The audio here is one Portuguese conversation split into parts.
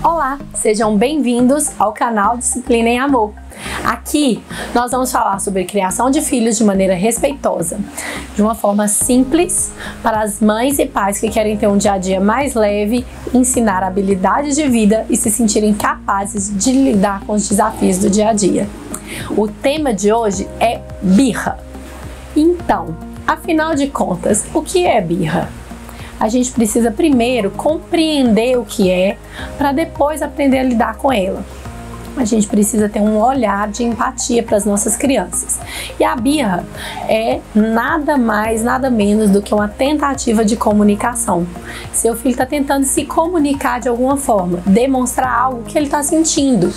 Olá, sejam bem-vindos ao canal Disciplina em Amor. Aqui nós vamos falar sobre criação de filhos de maneira respeitosa, de uma forma simples, para as mães e pais que querem ter um dia a dia mais leve, ensinar habilidades de vida e se sentirem capazes de lidar com os desafios do dia a dia. O tema de hoje é birra. Então, afinal de contas, o que é birra? A gente precisa primeiro compreender o que é, para depois aprender a lidar com ela. A gente precisa ter um olhar de empatia para as nossas crianças. E a birra é nada mais, nada menos do que uma tentativa de comunicação. Seu filho está tentando se comunicar de alguma forma, demonstrar algo que ele está sentindo.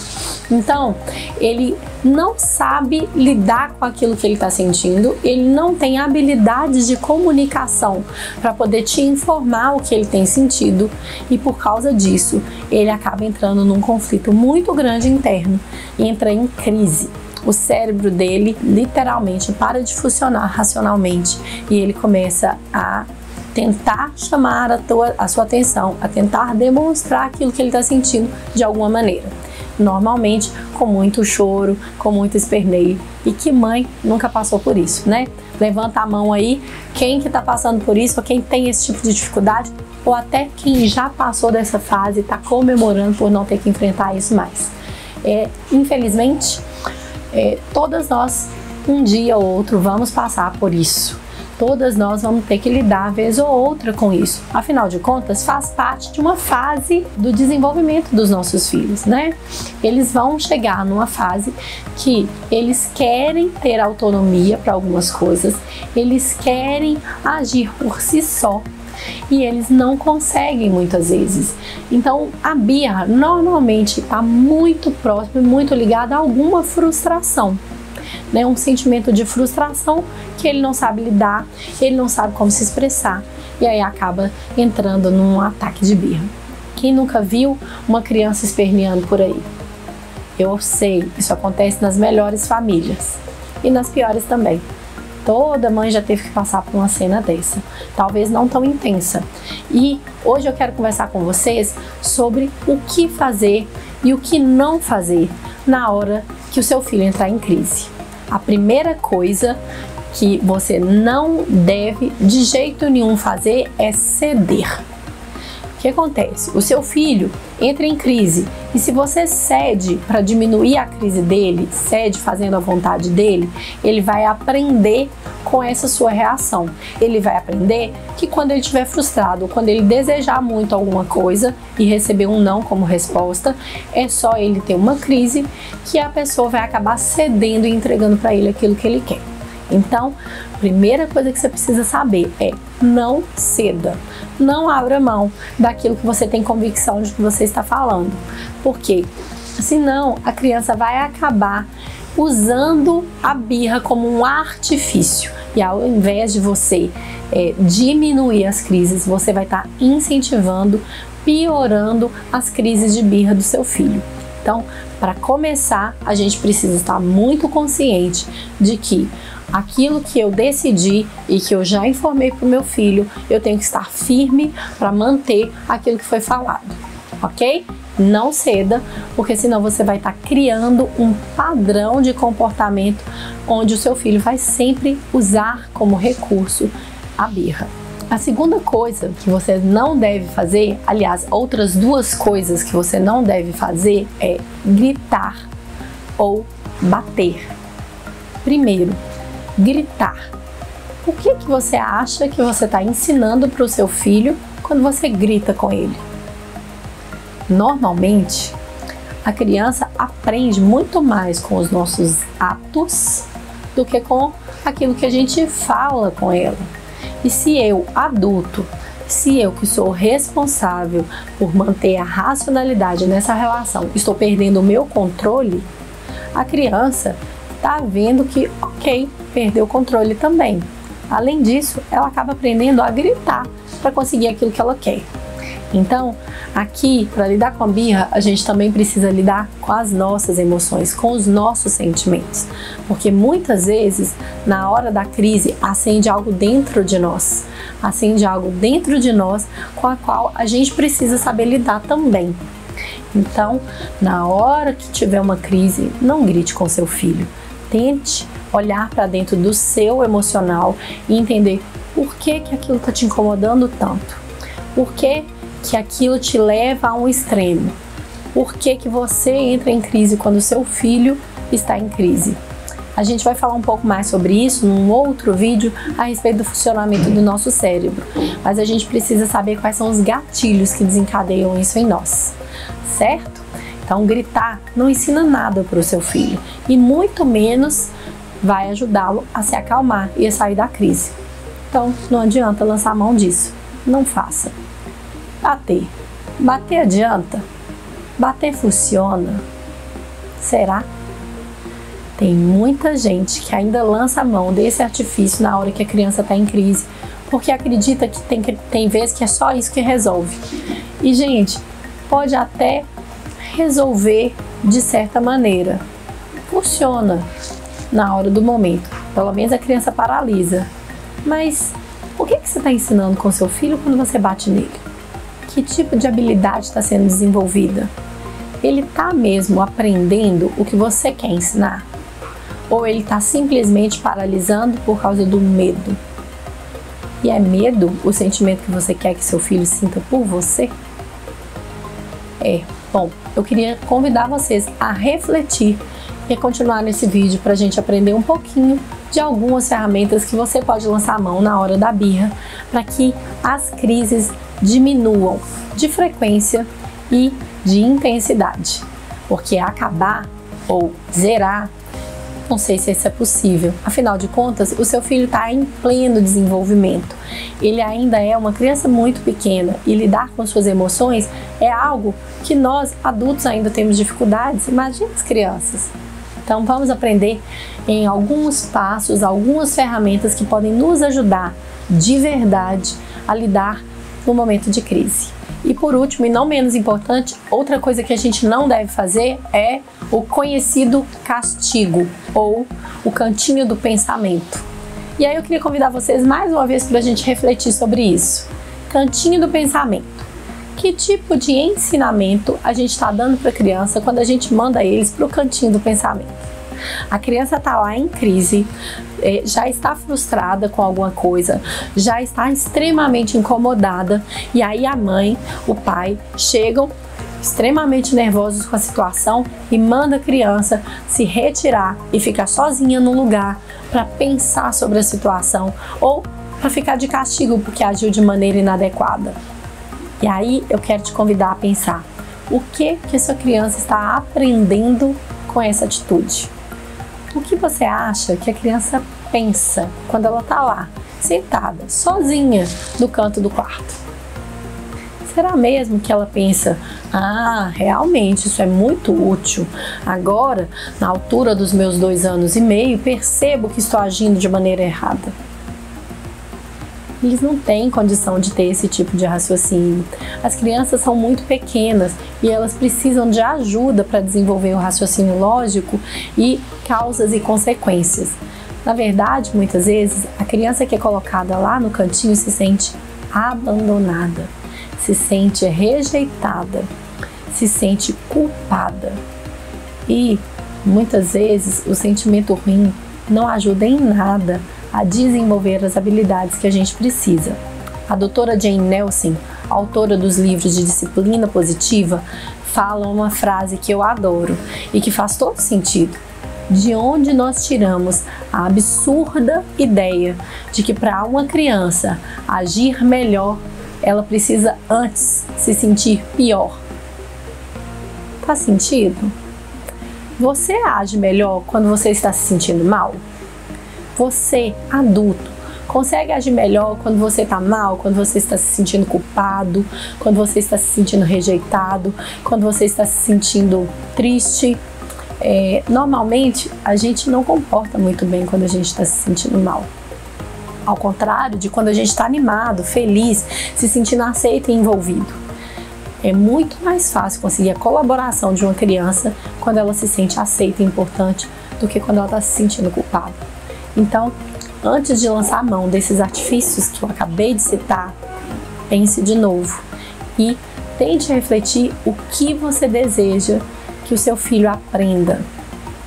Então, ele não sabe lidar com aquilo que ele está sentindo, ele não tem habilidades de comunicação para poder te informar o que ele tem sentido, e por causa disso, ele acaba entrando num conflito muito grande interno e entra em crise. O cérebro dele literalmente para de funcionar racionalmente e ele começa a tentar chamar a sua atenção, a tentar demonstrar aquilo que ele está sentindo de alguma maneira. Normalmente com muito choro, com muito esperneio. E que mãe nunca passou por isso, né? Levanta a mão aí, quem que tá passando por isso, ou quem tem esse tipo de dificuldade, ou até quem já passou dessa fase e tá comemorando por não ter que enfrentar isso mais. Infelizmente, todas nós, um dia ou outro, vamos passar por isso. Todas nós vamos ter que lidar vez ou outra com isso. Afinal de contas, faz parte de uma fase do desenvolvimento dos nossos filhos, né? Eles vão chegar numa fase que eles querem ter autonomia para algumas coisas, eles querem agir por si só e eles não conseguem muitas vezes. Então, a birra normalmente está muito próxima, muito ligada a alguma frustração. Um sentimento de frustração que ele não sabe lidar, ele não sabe como se expressar e aí acaba entrando num ataque de birra. Quem nunca viu uma criança esperneando por aí? Eu sei, isso acontece nas melhores famílias e nas piores também. Toda mãe já teve que passar por uma cena dessa, talvez não tão intensa. E hoje eu quero conversar com vocês sobre o que fazer e o que não fazer na hora que o seu filho entrar em crise. A primeira coisa que você não deve de jeito nenhum fazer é ceder. O que acontece? O seu filho entra em crise e se você cede para diminuir a crise dele, cede fazendo a vontade dele, ele vai aprender com essa sua reação. Ele vai aprender que quando ele estiver frustrado, quando ele desejar muito alguma coisa e receber um não como resposta, é só ele ter uma crise que a pessoa vai acabar cedendo e entregando para ele aquilo que ele quer. Então, a primeira coisa que você precisa saber é não ceda. Não abra mão daquilo que você tem convicção de que você está falando. Por quê? Senão, a criança vai acabar usando a birra como um artifício. E ao invés de você diminuir as crises, você vai estar incentivando, piorando as crises de birra do seu filho. Então, para começar, a gente precisa estar muito consciente de que aquilo que eu decidi e que eu já informei para o meu filho, eu tenho que estar firme para manter aquilo que foi falado, ok? Não ceda, porque senão você vai estar criando um padrão de comportamento onde o seu filho vai sempre usar como recurso a birra. A segunda coisa que você não deve fazer, aliás, outras duas coisas que você não deve fazer é gritar ou bater. Primeiro, gritar. O que você acha que você está ensinando para o seu filho quando você grita com ele? Normalmente, a criança aprende muito mais com os nossos atos do que com aquilo que a gente fala com ela. E se eu, adulto, se eu que sou responsável por manter a racionalidade nessa relação, estou perdendo o meu controle, a criança está vendo que, ok, perdeu o controle também. Além disso, ela acaba aprendendo a gritar para conseguir aquilo que ela quer. Então, aqui, para lidar com a birra, a gente também precisa lidar com as nossas emoções, com os nossos sentimentos. Porque muitas vezes, na hora da crise, acende algo dentro de nós. Acende algo dentro de nós com a qual a gente precisa saber lidar também. Então, na hora que tiver uma crise, não grite com seu filho. Tente olhar para dentro do seu emocional e entender por que aquilo está te incomodando tanto. Por que aquilo te leva a um extremo. Por que você entra em crise quando o seu filho está em crise. A gente vai falar um pouco mais sobre isso num outro vídeo a respeito do funcionamento do nosso cérebro, mas a gente precisa saber quais são os gatilhos que desencadeiam isso em nós, certo? Então, gritar não ensina nada para o seu filho e muito menos vai ajudá-lo a se acalmar e a sair da crise. Então, não adianta lançar a mão disso, não faça. Bater adianta? Bater funciona? Será? Tem muita gente que ainda lança a mão desse artifício na hora que a criança está em crise, porque acredita que tem vezes que é só isso que resolve. E, gente, pode até resolver de certa maneira. Funciona na hora do momento. Pelo menos a criança paralisa. Mas o que você está ensinando com seu filho quando você bate nele? Que tipo de habilidade está sendo desenvolvida? Ele está mesmo aprendendo o que você quer ensinar? Ou ele está simplesmente paralisando por causa do medo? E é medo o sentimento que você quer que seu filho sinta por você? Bom, eu queria convidar vocês a refletir e a continuar nesse vídeo para a gente aprender um pouquinho de algumas ferramentas que você pode lançar a mão na hora da birra para que as crises diminuam de frequência e de intensidade. Porque acabar ou zerar, não sei se isso é possível. Afinal de contas, o seu filho está em pleno desenvolvimento. Ele ainda é uma criança muito pequena e lidar com suas emoções é algo que nós, adultos, ainda temos dificuldades. Imagina as crianças. Então, vamos aprender em alguns passos, algumas ferramentas que podem nos ajudar de verdade a lidar no momento de crise. E por último, e não menos importante, outra coisa que a gente não deve fazer é o conhecido castigo ou o cantinho do pensamento. E aí eu queria convidar vocês mais uma vez para a gente refletir sobre isso. Cantinho do pensamento. Que tipo de ensinamento a gente está dando para a criança quando a gente manda eles para o cantinho do pensamento? A criança está lá em crise, já está frustrada com alguma coisa, já está extremamente incomodada e aí a mãe, o pai chegam extremamente nervosos com a situação e manda a criança se retirar e ficar sozinha no lugar para pensar sobre a situação ou para ficar de castigo porque agiu de maneira inadequada. E aí eu quero te convidar a pensar, o que a sua criança está aprendendo com essa atitude? O que você acha que a criança pensa quando ela está lá, sentada, sozinha, no canto do quarto? Será mesmo que ela pensa, realmente isso é muito útil. Agora, na altura dos meus 2 anos e meio, percebo que estou agindo de maneira errada. Eles não têm condição de ter esse tipo de raciocínio. As crianças são muito pequenas e elas precisam de ajuda para desenvolver o raciocínio lógico e causas e consequências. Na verdade, muitas vezes, a criança que é colocada lá no cantinho se sente abandonada, se sente rejeitada, se sente culpada. E, muitas vezes, o sentimento ruim não ajuda em nada a desenvolver as habilidades que a gente precisa. A doutora Jane Nelson, autora dos livros de disciplina positiva, fala uma frase que eu adoro e que faz todo sentido. De onde nós tiramos a absurda ideia de que para uma criança agir melhor, ela precisa antes se sentir pior? Faz sentido? Você age melhor quando você está se sentindo mal? Você, adulto, consegue agir melhor quando você está mal, quando você está se sentindo culpado, quando você está se sentindo rejeitado, quando você está se sentindo triste? Normalmente, a gente não comporta muito bem quando a gente está se sentindo mal. Ao contrário de quando a gente está animado, feliz, se sentindo aceito e envolvido. É muito mais fácil conseguir a colaboração de uma criança quando ela se sente aceita e importante do que quando ela está se sentindo culpada. Então, antes de lançar a mão desses artifícios que eu acabei de citar, pense de novo e tente refletir o que você deseja que o seu filho aprenda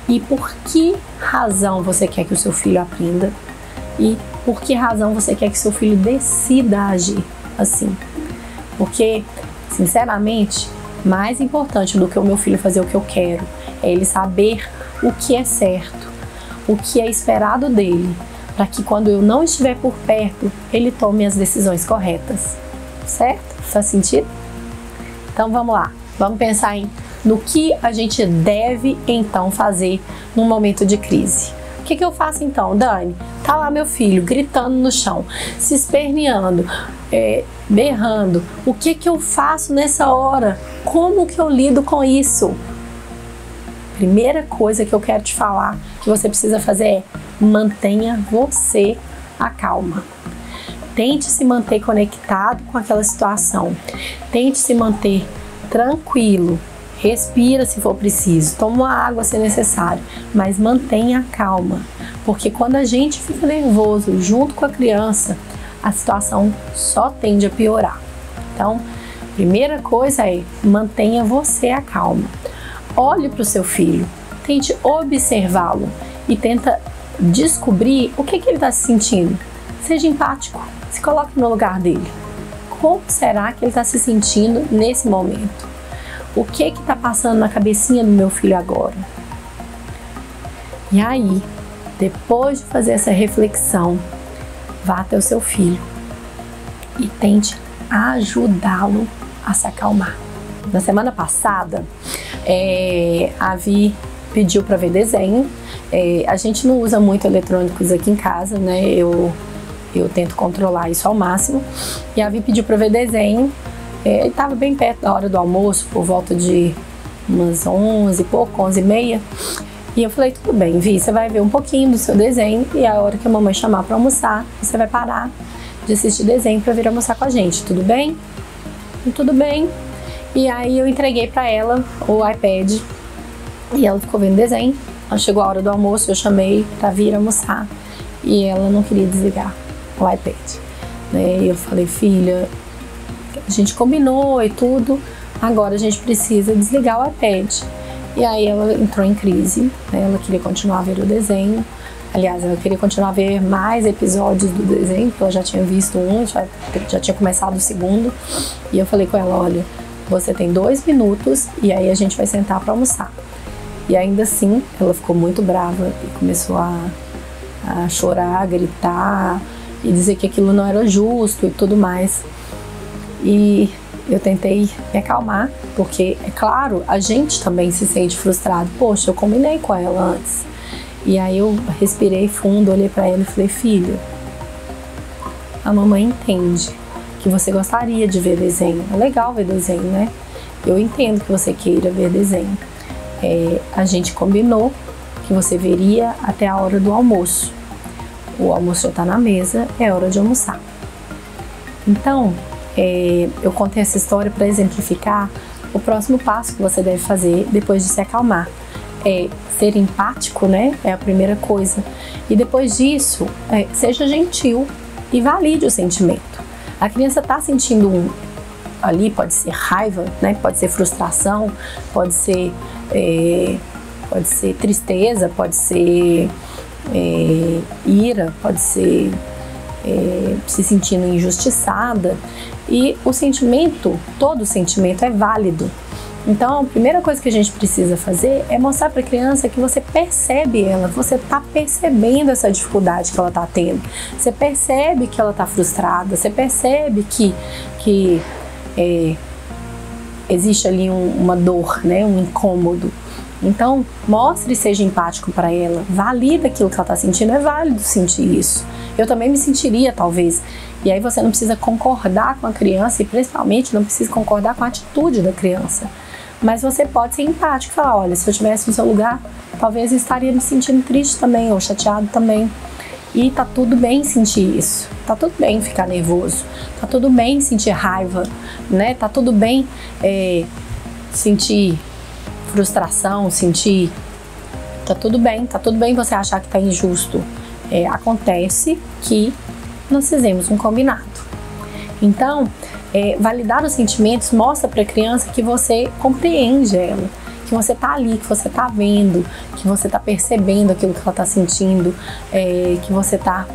e por que razão você quer que o seu filho aprenda e por que razão você quer que seu filho decida agir assim. Porque, sinceramente, mais importante do que o meu filho fazer o que eu quero é ele saber o que é certo, o que é esperado dele, para que quando eu não estiver por perto, ele tome as decisões corretas. Certo? Faz sentido? Então vamos lá, vamos pensar no que a gente deve então fazer num momento de crise. O que eu faço então, Dani? Tá lá meu filho gritando no chão, se esperneando, berrando. O que eu faço nessa hora? Como que eu lido com isso? Primeira coisa que eu quero te falar que você precisa fazer é mantenha você a calma. Tente se manter conectado com aquela situação. Tente se manter tranquilo. Respira se for preciso. Toma uma água se necessário. Mas mantenha a calma. Porque quando a gente fica nervoso junto com a criança, a situação só tende a piorar. Então, primeira coisa é mantenha você a calma. Olhe para o seu filho. Tente observá-lo. E tenta descobrir o que ele está se sentindo. Seja empático. Se coloque no lugar dele. Como será que ele está se sentindo nesse momento? O que está passando na cabecinha do meu filho agora? E aí, depois de fazer essa reflexão, vá até o seu filho e tente ajudá-lo a se acalmar. Na semana passada, a Vi pediu para ver desenho. A gente não usa muito eletrônicos aqui em casa, né? Eu tento controlar isso ao máximo. E a Vi pediu para ver desenho. Ele estava bem perto da hora do almoço, por volta de umas 11 e pouco, 11h30. E eu falei, tudo bem, Vi, você vai ver um pouquinho do seu desenho e a hora que a mamãe chamar para almoçar, você vai parar de assistir desenho para vir almoçar com a gente, tudo bem? E tudo bem. E aí eu entreguei para ela o iPad e ela ficou vendo desenho. Ela chegou a hora do almoço, eu chamei para vir almoçar e ela não queria desligar o iPad. E eu falei, filha, a gente combinou e tudo, agora a gente precisa desligar o iPad. E aí ela entrou em crise, né? Ela queria continuar a ver o desenho. Aliás, ela queria continuar a ver mais episódios do desenho, porque ela já tinha visto um, já tinha começado o segundo. E eu falei com ela, olha, você tem 2 minutos e aí a gente vai sentar para almoçar. E ainda assim, ela ficou muito brava e começou a chorar, a gritar e dizer que aquilo não era justo e tudo mais. E eu tentei me acalmar, porque, é claro, a gente também se sente frustrado. Poxa, eu combinei com ela antes. E aí eu respirei fundo, olhei pra ela e falei, filha, a mamãe entende que você gostaria de ver desenho. É legal ver desenho, né? Eu entendo que você queira ver desenho. A gente combinou que você veria até a hora do almoço. O almoço já tá na mesa, é hora de almoçar. Então, eu contei essa história para exemplificar o próximo passo que você deve fazer depois de se acalmar. Ser empático, né? É a primeira coisa. E depois disso, seja gentil e valide o sentimento. A criança está sentindo ali, pode ser raiva, né? Pode ser frustração, pode ser tristeza, pode ser ira, pode ser se sentindo injustiçada. E o sentimento, todo sentimento é válido. Então, a primeira coisa que a gente precisa fazer é mostrar para a criança que você percebe ela, você está percebendo essa dificuldade que ela está tendo, você percebe que ela está frustrada, você percebe que existe ali uma dor, né, um incômodo. Então, mostre e seja empático para ela, valida aquilo que ela está sentindo, é válido sentir isso. Eu também me sentiria, talvez. E aí você não precisa concordar com a criança e principalmente não precisa concordar com a atitude da criança. Mas você pode ser empático e falar, olha, se eu estivesse no seu lugar, talvez eu estaria me sentindo triste também ou chateado também. E tá tudo bem sentir isso, tá tudo bem ficar nervoso, tá tudo bem sentir raiva, né? Tá tudo bem sentir frustração, tá tudo bem você achar que tá injusto. Acontece que nós fizemos um combinado. Então, Validar os sentimentos mostra para a criança que você compreende ela, que você tá ali, que você tá vendo, que você tá percebendo aquilo que ela tá sentindo, que você tá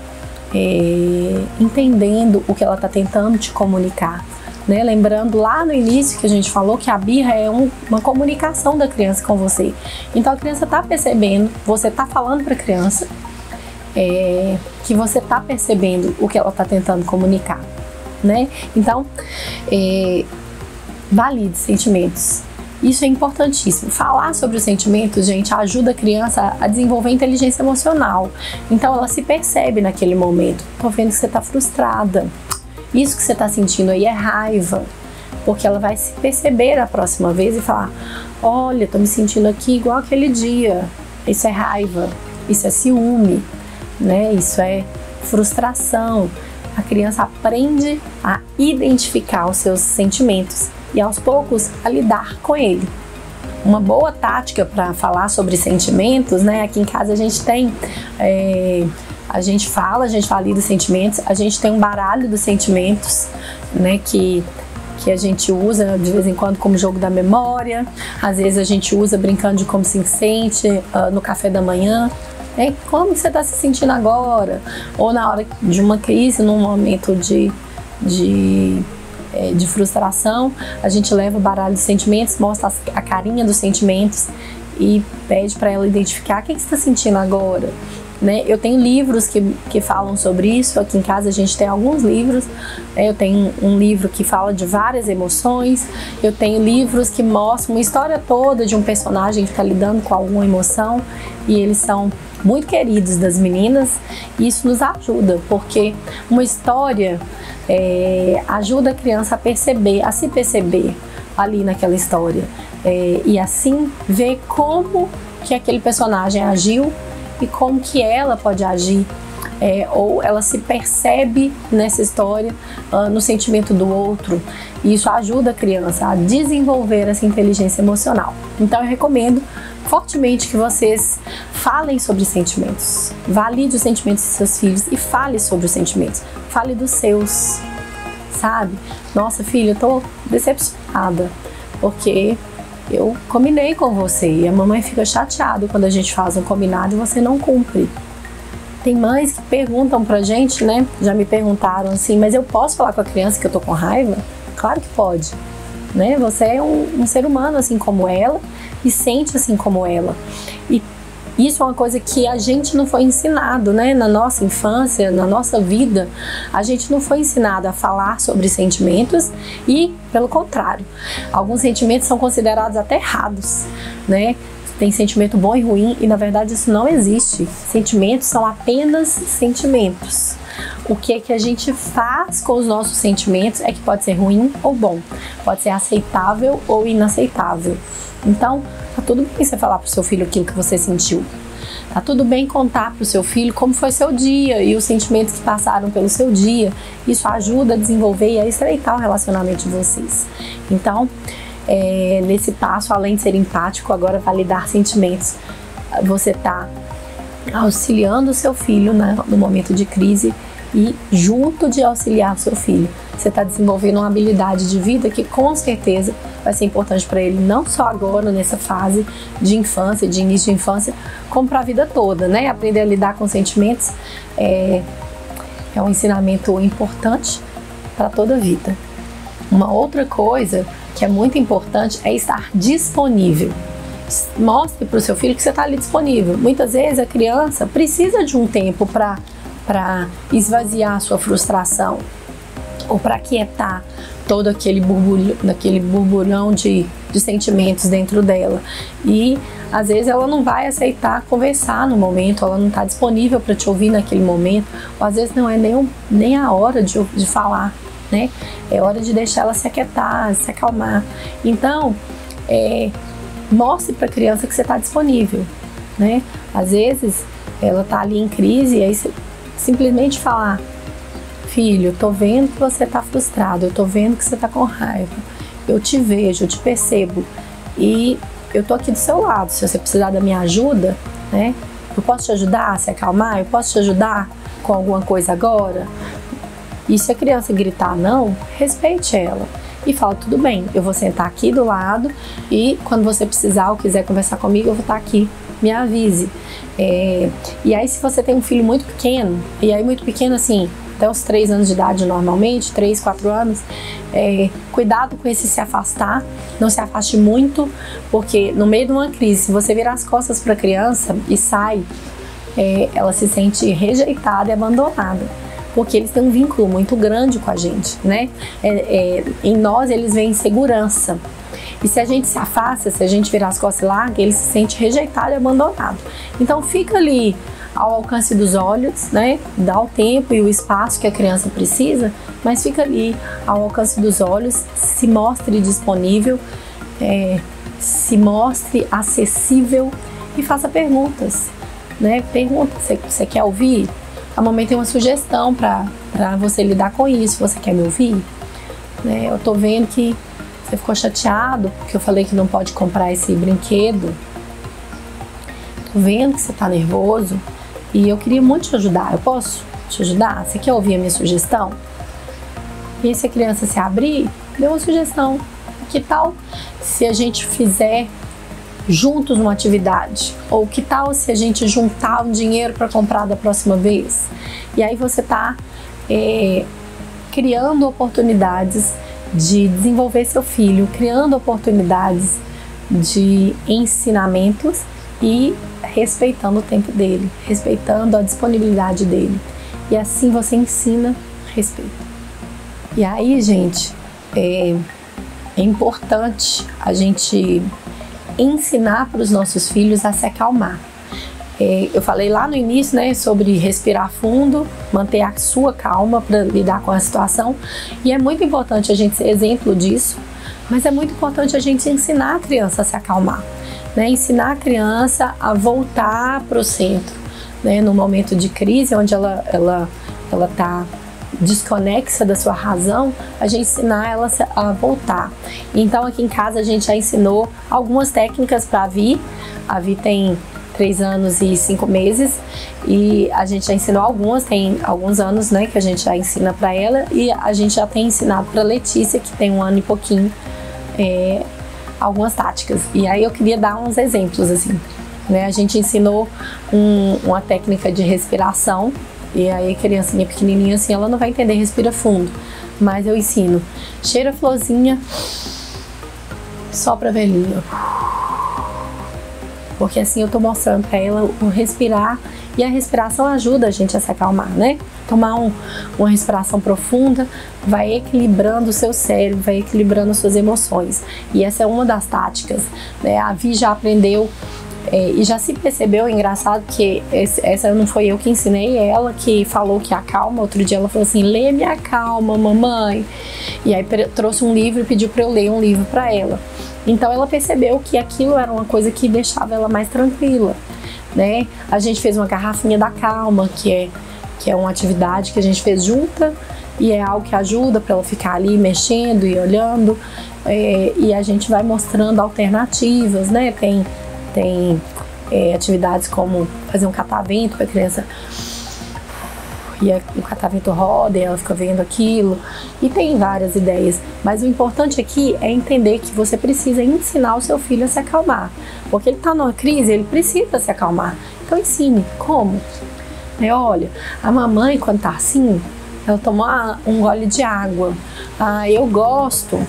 entendendo o que ela tá tentando te comunicar. Né? Lembrando lá no início que a gente falou que a birra é uma comunicação da criança com você. Então a criança tá percebendo, você tá falando para a criança que você tá percebendo o que ela tá tentando comunicar. Né? Então, valide sentimentos. Isso é importantíssimo. Falar sobre os sentimentos, gente, ajuda a criança a desenvolver inteligência emocional. Então, ela se percebe naquele momento. Tô vendo que você tá frustrada. Isso que você tá sentindo aí é raiva. Porque ela vai se perceber a próxima vez e falar: olha, tô me sentindo aqui igual aquele dia. Isso é raiva. Isso é ciúme. Né? Isso é frustração. A criança aprende a identificar os seus sentimentos e aos poucos a lidar com ele. Uma boa tática para falar sobre sentimentos, né? Aqui em casa a gente tem, a gente valida os sentimentos, a gente tem um baralho dos sentimentos, né? Que a gente usa de vez em quando como jogo da memória, às vezes a gente usa brincando de como se sente no café da manhã. Como você está se sentindo agora? Ou na hora de uma crise, num momento de frustração, a gente leva o baralho dos sentimentos, mostra a carinha dos sentimentos e pede para ela identificar o que você está sentindo agora. Né? Eu tenho livros que falam sobre isso. Aqui em casa a gente tem alguns livros. Eu tenho um livro que fala de várias emoções. Eu tenho livros que mostram uma história toda de um personagem que está lidando com alguma emoção, e eles são muito queridos das meninas. E isso nos ajuda, porque uma história ajuda a criança a perceber, a se perceber ali naquela história, e assim ver como que aquele personagem agiu e como que ela pode agir, ou ela se percebe nessa história, no sentimento do outro. E isso ajuda a criança a desenvolver essa inteligência emocional. Então eu recomendo fortemente que vocês falem sobre sentimentos. Valide os sentimentos dos seus filhos e fale sobre os sentimentos. Fale dos seus, sabe? Nossa, filha, eu tô decepcionada porque eu combinei com você, e a mamãe fica chateada quando a gente faz um combinado e você não cumpre. Tem mães que perguntam pra gente, né? Já me perguntaram assim: mas eu posso falar com a criança que eu tô com raiva? Claro que pode, né? Você é um ser humano assim como ela e sente assim como ela. E isso é uma coisa que a gente não foi ensinado, né? Na nossa infância, na nossa vida, a gente não foi ensinado a falar sobre sentimentos e, pelo contrário, alguns sentimentos são considerados até errados, né? Tem sentimento bom e ruim, e na verdade isso não existe. Sentimentos são apenas sentimentos. O que é que a gente faz com os nossos sentimentos é que pode ser ruim ou bom, pode ser aceitável ou inaceitável. Então, tá tudo bem você falar pro seu filho aquilo que você sentiu. Tá tudo bem contar pro seu filho como foi seu dia e os sentimentos que passaram pelo seu dia. Isso ajuda a desenvolver e a estreitar o relacionamento de vocês. Então, nesse passo, além de ser empático, agora validar sentimentos. Você tá auxiliando o seu filho, né, no momento de crise, e junto de auxiliar o seu filho, você está desenvolvendo uma habilidade de vida que com certeza vai ser importante para ele, não só agora nessa fase de infância, de início de infância, como para a vida toda, né? Aprender a lidar com sentimentos é um ensinamento importante para toda a vida. Uma outra coisa que é muito importante é estar disponível. Mostre para o seu filho que você está ali disponível. Muitas vezes a criança precisa de um tempo para esvaziar a sua frustração, ou para aquietar todo aquele borbulhão de sentimentos dentro dela. E às vezes ela não vai aceitar conversar no momento, ela não está disponível para te ouvir naquele momento, ou às vezes não é nem a hora de falar, né? É hora de deixar ela se aquietar, se acalmar. Então, mostre para a criança que você está disponível, né? Às vezes ela está ali em crise, e aí você simplesmente falar: filho, eu tô vendo que você tá frustrado, eu tô vendo que você tá com raiva, eu te vejo, eu te percebo, e eu tô aqui do seu lado. Se você precisar da minha ajuda, né, eu posso te ajudar a se acalmar, eu posso te ajudar com alguma coisa agora. E se a criança gritar não, respeite ela. E fala, tudo bem, eu vou sentar aqui do lado e quando você precisar ou quiser conversar comigo, eu vou estar aqui, me avise. E aí se você tem um filho muito pequeno, e aí muito pequeno assim, até os 3 anos de idade normalmente, 3, 4 anos, cuidado com esse se afastar, não se afaste muito, porque no meio de uma crise, se você virar as costas para a criança e sai, ela se sente rejeitada e abandonada. Porque eles têm um vínculo muito grande com a gente, né? Em nós eles veem segurança. E se a gente se afasta, se a gente virar as costas e larga, ele se sente rejeitado e abandonado. Então fica ali ao alcance dos olhos, né? Dá o tempo e o espaço que a criança precisa, mas fica ali ao alcance dos olhos, se mostre disponível, se mostre acessível e faça perguntas, né? Pergunta, você quer ouvir? A mamãe tem uma sugestão para você lidar com isso. Você quer me ouvir? Né? Eu tô vendo que você ficou chateado porque eu falei que não pode comprar esse brinquedo. Tô vendo que você tá nervoso e eu queria muito te ajudar. Eu posso te ajudar? Você quer ouvir a minha sugestão? E se a criança se abrir, dê uma sugestão. Que tal se a gente fizer juntos uma atividade? Ou que tal se a gente juntar um dinheiro para comprar da próxima vez? E aí você está criando oportunidades de desenvolver seu filho, criando oportunidades de ensinamentos e respeitando o tempo dele, respeitando a disponibilidade dele. E assim você ensina respeito. E aí, gente, é importante a gente ensinar para os nossos filhos a se acalmar. Eu falei lá no início, né, sobre respirar fundo, manter a sua calma para lidar com a situação, e é muito importante a gente ser exemplo disso, mas é muito importante a gente ensinar a criança a se acalmar, né, ensinar a criança a voltar para o centro, né, no momento de crise, onde ela está desconexa da sua razão, a gente ensinar ela a voltar. Então aqui em casa a gente já ensinou algumas técnicas para a Vi tem 3 anos e 5 meses e a gente já ensinou algumas, tem alguns anos, né, que a gente já ensina para ela, e a gente já tem ensinado para Letícia, que tem 1 ano e pouquinho, algumas táticas. E aí eu queria dar uns exemplos assim, né? A gente ensinou uma técnica de respiração. E aí a criancinha pequenininha assim, ela não vai entender, respira fundo. Mas eu ensino, cheira a florzinha, sopra a velhinha. Porque assim eu tô mostrando pra ela o respirar, e a respiração ajuda a gente a se acalmar, né? Tomar uma respiração profunda vai equilibrando o seu cérebro, vai equilibrando as suas emoções. E essa é uma das táticas, né? A Vi já aprendeu e já se percebeu, engraçado que essa não foi eu que ensinei, ela que falou que acalma. Outro dia ela falou assim, lê me acalma, mamãe. E aí trouxe um livro e pediu para eu ler um livro para ela. Então ela percebeu que aquilo era uma coisa que deixava ela mais tranquila, né? A gente fez uma garrafinha da calma, que é uma atividade que a gente fez junta, e é algo que ajuda para ela ficar ali mexendo e olhando, e a gente vai mostrando alternativas, né? Tem atividades como fazer um catavento para a criança, e o catavento roda e ela fica vendo aquilo, e tem várias ideias, mas o importante aqui é entender que você precisa ensinar o seu filho a se acalmar, porque ele está numa crise, ele precisa se acalmar. Então ensine como, olha, a mamãe quando tá assim, ela toma um gole de água, eu gosto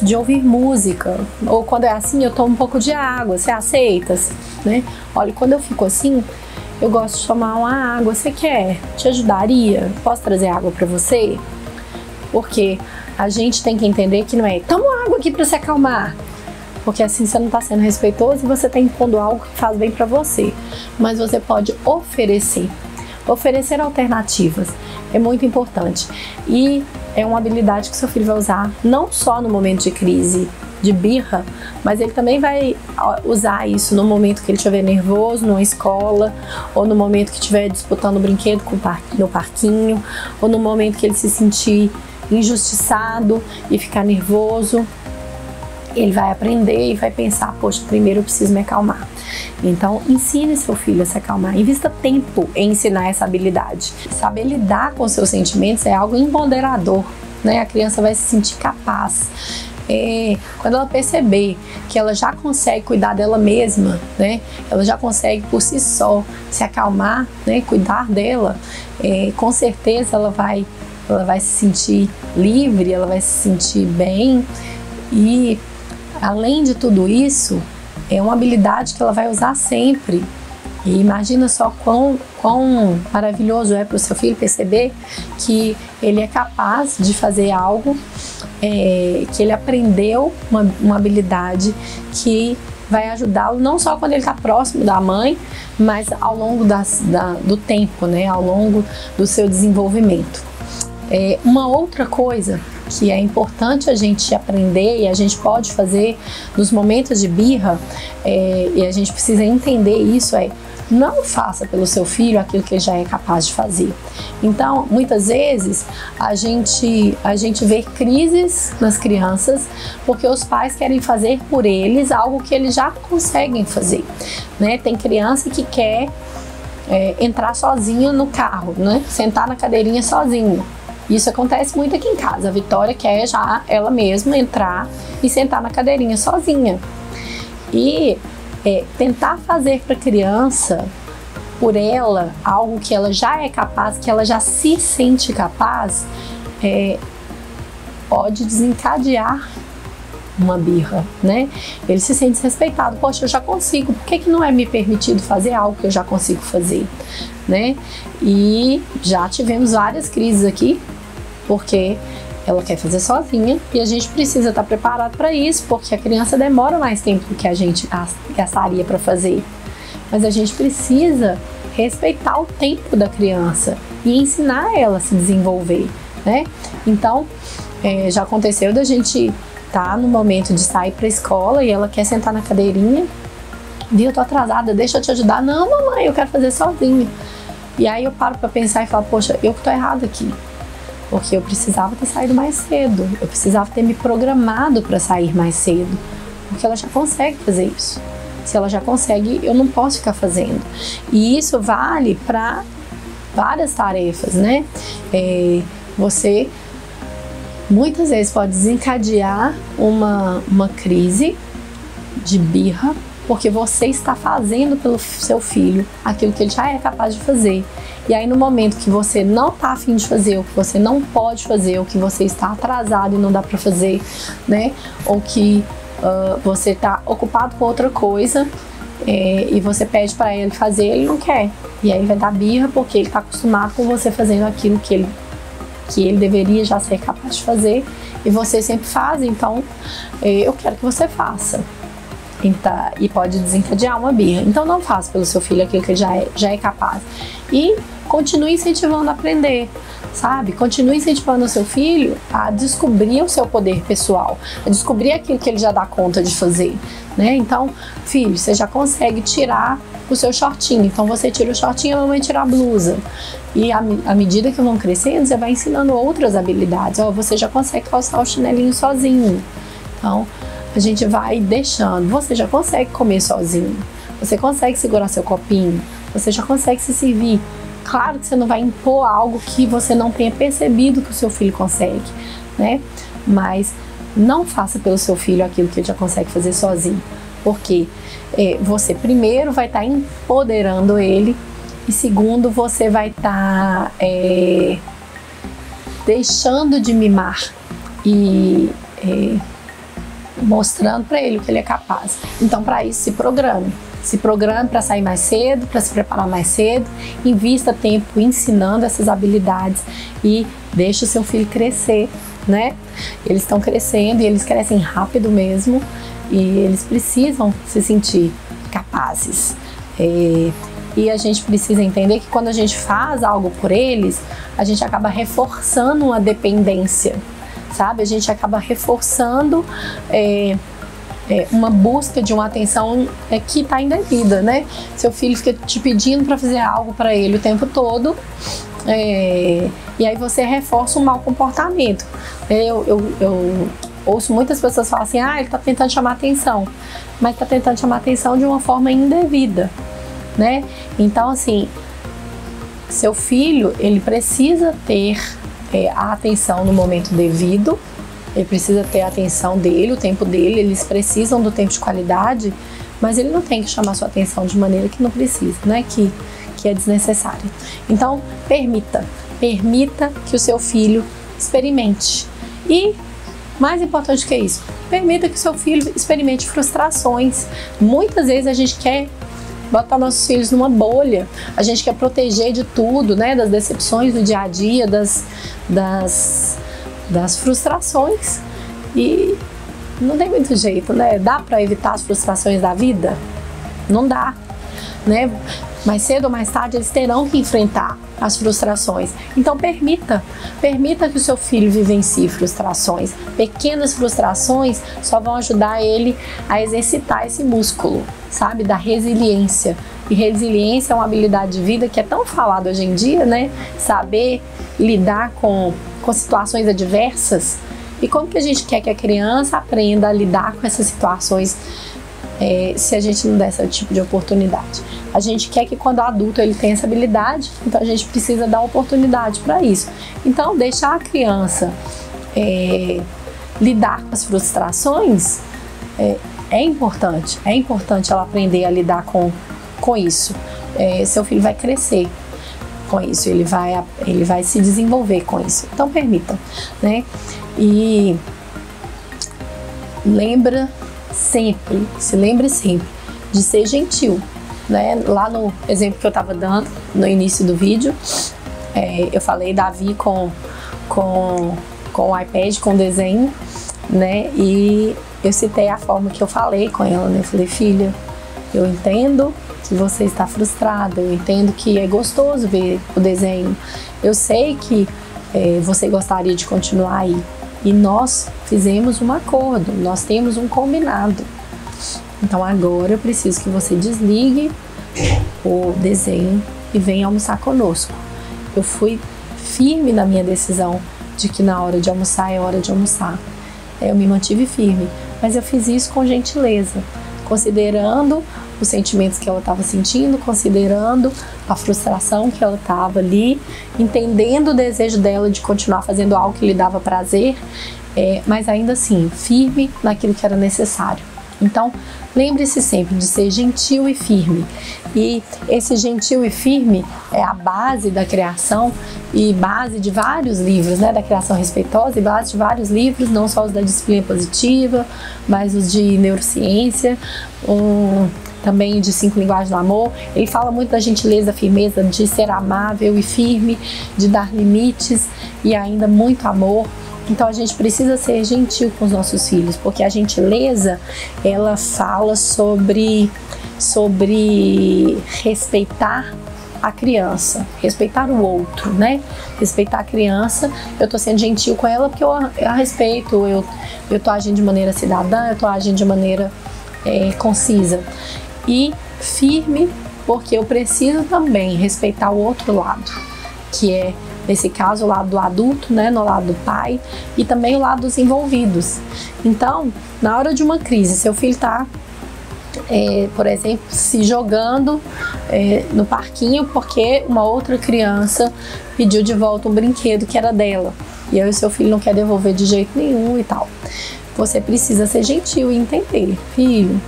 de ouvir música, ou quando é assim eu tomo um pouco de água, você aceita, né? Olha, quando eu fico assim, eu gosto de tomar uma água, você quer? Te ajudaria? Posso trazer água para você? Porque a gente tem que entender que não é toma água aqui para se acalmar, porque assim você não está sendo respeitoso e você está impondo algo que faz bem para você. Mas você pode oferecer alternativas, é muito importante, e é uma habilidade que seu filho vai usar não só no momento de crise, de birra, mas ele também vai usar isso no momento que ele estiver nervoso numa escola, ou no momento que estiver disputando o brinquedo no parquinho, ou no momento que ele se sentir injustiçado e ficar nervoso. ele vai aprender e vai pensar, poxa, primeiro eu preciso me acalmar. Então, ensine seu filho a se acalmar, invista tempo em ensinar essa habilidade. Saber lidar com seus sentimentos é algo empoderador, né? A criança vai se sentir capaz. Quando ela perceber que ela já consegue cuidar dela mesma, né? Ela já consegue por si só se acalmar, né? Cuidar dela, com certeza ela vai se sentir livre, ela vai se sentir bem. E além de tudo isso, é uma habilidade que ela vai usar sempre. E imagina só quão maravilhoso é para o seu filho perceber que ele é capaz de fazer algo, que ele aprendeu uma habilidade que vai ajudá-lo não só quando ele está próximo da mãe, mas ao longo do tempo, né? Ao longo do seu desenvolvimento. Uma outra coisa que é importante a gente aprender e a gente pode fazer nos momentos de birra, e a gente precisa entender isso, não faça pelo seu filho aquilo que ele já é capaz de fazer. Então, muitas vezes, a gente vê crises nas crianças porque os pais querem fazer por eles algo que eles já conseguem fazer, né? Tem criança que quer entrar sozinha no carro, né? Sentar na cadeirinha sozinha. Isso acontece muito aqui em casa. A Vitória quer já ela mesma entrar e sentar na cadeirinha sozinha. E tentar fazer para a criança, por ela, algo que ela já é capaz, que ela já se sente capaz, pode desencadear uma birra, né? Ele se sente desrespeitado. Poxa, eu já consigo, por que não é me permitido fazer algo que eu já consigo fazer, né? E já tivemos várias crises aqui, porque ela quer fazer sozinha e a gente precisa estar preparado para isso, porque a criança demora mais tempo do que a gente gastaria para fazer. Mas a gente precisa respeitar o tempo da criança e ensinar ela a se desenvolver, né? Então, já aconteceu da gente estar no momento de sair para a escola e ela quer sentar na cadeirinha. Viu, eu tô atrasada, deixa eu te ajudar. Não, mamãe, eu quero fazer sozinha. E aí eu paro para pensar e falo, poxa, eu que tô errada aqui. Porque eu precisava ter saído mais cedo, eu precisava ter me programado para sair mais cedo, porque ela já consegue fazer isso. Se ela já consegue, eu não posso ficar fazendo. E isso vale para várias tarefas, né? Você muitas vezes pode desencadear uma crise de birra, porque você está fazendo pelo seu filho aquilo que ele já é capaz de fazer. E aí no momento que você não está a fim de fazer, ou que você não pode fazer, ou que você está atrasado e não dá para fazer, né? Ou que você está ocupado com outra coisa, e você pede para ele fazer, ele não quer. E aí ele vai dar birra porque ele está acostumado com você fazendo aquilo que ele deveria já ser capaz de fazer, e você sempre faz, então eu quero que você faça. Então, e pode desencadear uma birra. Então não faça pelo seu filho aquilo que ele já é capaz. E continue incentivando a aprender, sabe? Continue incentivando o seu filho a descobrir o seu poder pessoal, a descobrir aquilo que ele já dá conta de fazer, né? Então, filho, você já consegue tirar o seu shortinho. Então você tira o shortinho, a mamãe tira a blusa. E à medida que vão crescendo, você vai ensinando outras habilidades. Você já consegue calçar o chinelinho sozinho. Então, a gente vai deixando. Você já consegue comer sozinho. Você consegue segurar seu copinho. Você já consegue se servir. Claro que você não vai impor algo que você não tenha percebido que o seu filho consegue, né? Mas não faça pelo seu filho aquilo que ele já consegue fazer sozinho. Porque você primeiro vai estar empoderando ele, e segundo, você vai estar deixando de mimar e mostrando para ele o que ele é capaz. Então, para isso, se programe. Se programe para sair mais cedo, para se preparar mais cedo, invista tempo ensinando essas habilidades e deixe o seu filho crescer, né? Eles estão crescendo e eles crescem rápido mesmo, e eles precisam se sentir capazes. E a gente precisa entender que quando a gente faz algo por eles, a gente acaba reforçando uma dependência, sabe? A gente acaba reforçando uma busca de uma atenção que está indevida, né? Seu filho fica te pedindo para fazer algo para ele o tempo todo, e aí você reforça um mau comportamento. Eu ouço muitas pessoas falar assim, ele está tentando chamar atenção, mas está tentando chamar atenção de uma forma indevida, né? Então, assim, seu filho, ele precisa ter a atenção no momento devido, ele precisa ter a atenção dele, o tempo dele, eles precisam do tempo de qualidade, mas ele não tem que chamar sua atenção de maneira que não precisa, né? Que é desnecessária. Então, permita que o seu filho experimente. E, mais importante que isso, permita que o seu filho experimente frustrações. Muitas vezes a gente quer botar nossos filhos numa bolha, a gente quer proteger de tudo, né? Das decepções do dia a dia, das frustrações. E não tem muito jeito, né? Dá para evitar as frustrações da vida? Não dá, né? Mais cedo ou mais tarde eles terão que enfrentar as frustrações. Então permita que o seu filho vivencie frustrações. Pequenas frustrações só vão ajudar ele a exercitar esse músculo, sabe? Da resiliência. E resiliência é uma habilidade de vida que é tão falada hoje em dia, né? Saber lidar com situações adversas. E como que a gente quer que a criança aprenda a lidar com essas situações se a gente não der esse tipo de oportunidade? A gente quer que quando adulto ele tenha essa habilidade, então a gente precisa dar oportunidade para isso. Então, deixar a criança lidar com as frustrações é importante ela aprender a lidar com isso. Seu filho vai crescer com isso, ele vai se desenvolver com isso. Então, permitam, né? E se lembre sempre de ser gentil, né? Lá no exemplo que eu estava dando no início do vídeo, eu falei Davi com o iPad, com o desenho, né? E eu citei a forma que eu falei com ela, né? Eu falei, filha, eu entendo que você está frustrada, eu entendo que é gostoso ver o desenho, eu sei que você gostaria de continuar aí. E nós fizemos um acordo, nós temos um combinado. Então agora eu preciso que você desligue o desenho e venha almoçar conosco. Eu fui firme na minha decisão de que na hora de almoçar é hora de almoçar. Eu me mantive firme, mas eu fiz isso com gentileza, considerando os sentimentos que ela estava sentindo, considerando a frustração que ela estava ali, entendendo o desejo dela de continuar fazendo algo que lhe dava prazer, mas ainda assim, firme naquilo que era necessário. Então, lembre-se sempre de ser gentil e firme. E esse gentil e firme é a base da criação e base de vários livros, né, da criação respeitosa e base de vários livros, não só os da disciplina positiva, mas os de neurociência, também de 5 linguagens do amor. Ele fala muito da gentileza, da firmeza, de ser amável e firme, de dar limites e ainda muito amor. Então a gente precisa ser gentil com os nossos filhos, porque a gentileza, ela fala sobre respeitar a criança, respeitar o outro, né? Respeitar a criança. Eu tô sendo gentil com ela porque eu a respeito, eu tô agindo de maneira cidadã, eu tô agindo de maneira concisa. E firme, porque eu preciso também respeitar o outro lado, que é, nesse caso, o lado do adulto, né, no lado do pai, e também o lado dos envolvidos. Então, na hora de uma crise, seu filho está, por exemplo, se jogando no parquinho porque uma outra criança pediu de volta um brinquedo que era dela, e aí o seu filho não quer devolver de jeito nenhum e tal. Você precisa ser gentil e entender, filho,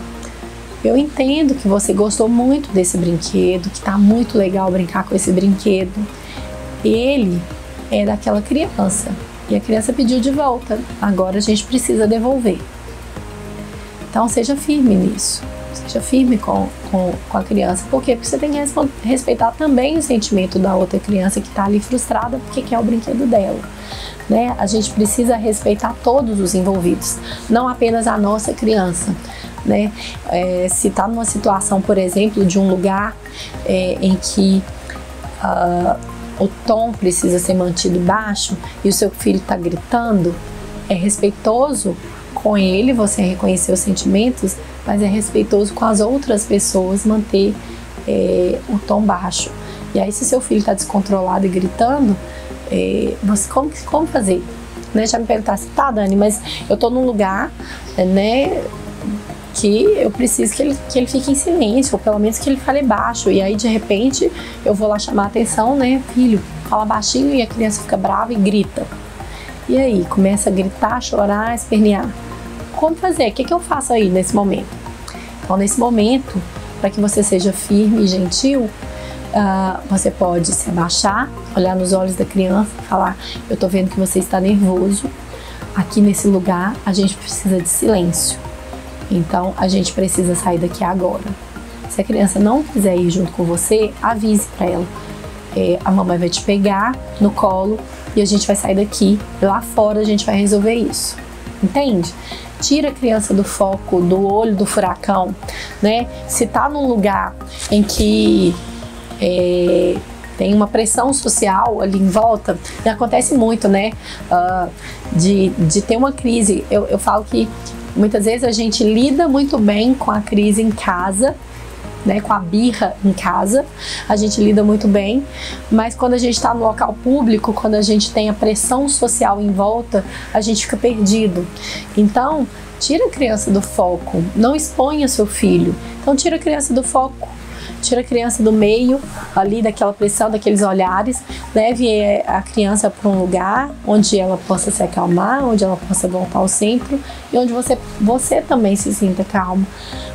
eu entendo que você gostou muito desse brinquedo, que tá muito legal brincar com esse brinquedo. Ele é daquela criança e a criança pediu de volta, agora a gente precisa devolver. Então seja firme nisso, seja firme com a criança. Por quê? Porque você tem que respeitar também o sentimento da outra criança que está ali frustrada porque quer o brinquedo dela, né? A gente precisa respeitar todos os envolvidos, não apenas a nossa criança, né? Se está numa situação, por exemplo, de um lugar em que o tom precisa ser mantido baixo e o seu filho está gritando, é respeitoso com ele, você reconhecer os sentimentos, mas é respeitoso com as outras pessoas manter o tom baixo. E aí, se seu filho está descontrolado e gritando, você como fazer? né, já me perguntasse, tá, Dani, mas eu tô num lugar, né, que eu preciso que ele fique em silêncio, ou pelo menos que ele fale baixo. E aí, de repente, eu vou lá chamar a atenção, né, filho, fala baixinho, e a criança fica brava e grita. E aí, começa a gritar, chorar, espernear. Como fazer? O que eu faço aí nesse momento? Então, nesse momento, para que você seja firme e gentil, você pode se abaixar, olhar nos olhos da criança e falar: eu tô vendo que você está nervoso, aqui nesse lugar a gente precisa de silêncio, então a gente precisa sair daqui agora. Se a criança não quiser ir junto com você, avise para ela: a mamãe vai te pegar no colo e a gente vai sair daqui, lá fora a gente vai resolver isso. Entende? Tira a criança do foco, do olho do furacão, né? Se tá num lugar em que tem uma pressão social ali em volta, e acontece muito, né? De ter uma crise. Eu falo que muitas vezes a gente lida muito bem com a crise em casa, né, com a birra em casa, a gente lida muito bem, mas quando a gente está no local público, quando a gente tem a pressão social em volta, a gente fica perdido. Então, tira a criança do foco, não exponha seu filho. Então, tira a criança do foco, tira a criança do meio, ali daquela pressão, daqueles olhares, leve a criança para um lugar onde ela possa se acalmar, onde ela possa voltar ao centro e onde você também se sinta calmo,